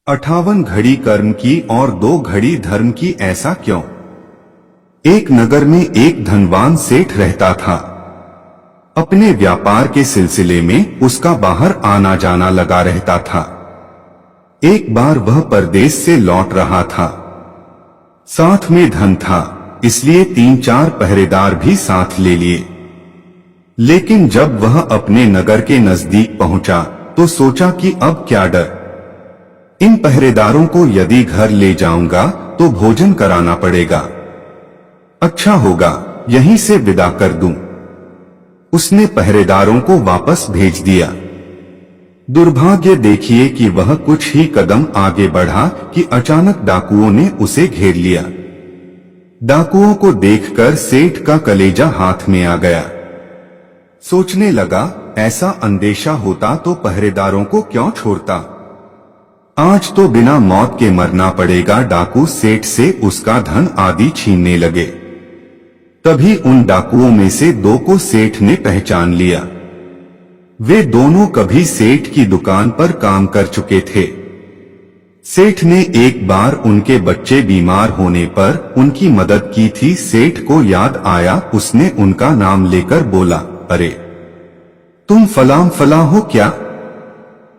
58 घड़ी कर्म की और 2 घड़ी धर्म की, ऐसा क्यों? एक नगर में एक धनवान सेठ रहता था। अपने व्यापार के सिलसिले में उसका बाहर आना जाना लगा रहता था। एक बार वह परदेश से लौट रहा था। साथ में धन था, इसलिए 3-4 पहरेदार भी साथ ले लिए। लेकिन जब वह अपने नगर के नजदीक पहुंचा तो सोचा कि अब क्या डर, इन पहरेदारों को यदि घर ले जाऊंगा तो भोजन कराना पड़ेगा। अच्छा होगा यहीं से विदा कर दूं। उसने पहरेदारों को वापस भेज दिया। दुर्भाग्य देखिए कि वह कुछ ही कदम आगे बढ़ा कि अचानक डाकुओं ने उसे घेर लिया। डाकुओं को देखकर सेठ का कलेजा हाथ में आ गया। सोचने लगा, ऐसा अंदेशा होता तो पहरेदारों को क्यों छोड़ता। आज तो बिना मौत के मरना पड़ेगा। डाकू सेठ से उसका धन आदि छीनने लगे। तभी उन डाकुओं में से 2 को सेठ ने पहचान लिया। वे दोनों कभी सेठ की दुकान पर काम कर चुके थे। सेठ ने एक बार उनके बच्चे बीमार होने पर उनकी मदद की थी। सेठ को याद आया, उसने उनका नाम लेकर बोला, अरे तुम फलां फलां हो क्या?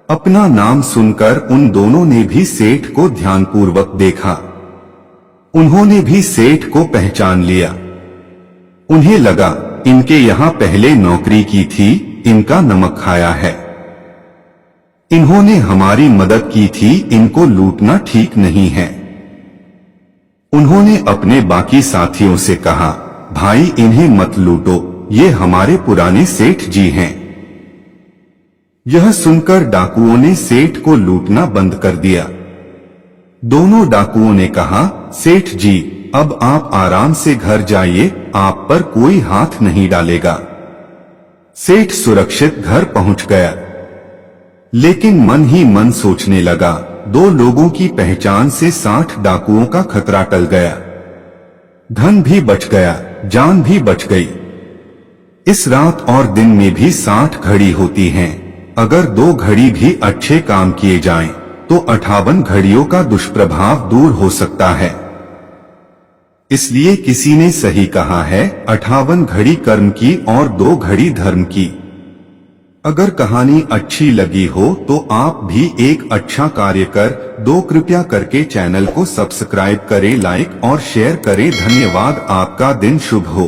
अपना नाम सुनकर उन दोनों ने भी सेठ को ध्यानपूर्वक देखा। उन्होंने भी सेठ को पहचान लिया। उन्हें लगा, इनके यहाँ पहले नौकरी की थी, इनका नमक खाया है। इन्होंने हमारी मदद की थी, इनको लूटना ठीक नहीं है। उन्होंने अपने बाकी साथियों से कहा, भाई इन्हें मत लूटो, ये हमारे पुराने सेठ जी हैं। यह सुनकर डाकुओं ने सेठ को लूटना बंद कर दिया। दोनों डाकुओं ने कहा, सेठ जी अब आप आराम से घर जाइए, आप पर कोई हाथ नहीं डालेगा। सेठ सुरक्षित घर पहुंच गया। लेकिन मन ही मन सोचने लगा, 2 लोगों की पहचान से 60 डाकुओं का खतरा टल गया। धन भी बच गया, जान भी बच गई। इस रात और दिन में भी 60 घड़ी होती हैं। अगर 2 घड़ी भी अच्छे काम किए जाएं, तो 58 घड़ियों का दुष्प्रभाव दूर हो सकता है। इसलिए किसी ने सही कहा है, 58 घड़ी कर्म की और 2 घड़ी धर्म की। अगर कहानी अच्छी लगी हो तो आप भी एक अच्छा कार्य कर दो। कृपया करके चैनल को सब्सक्राइब करें, लाइक और शेयर करें। धन्यवाद। आपका दिन शुभ हो।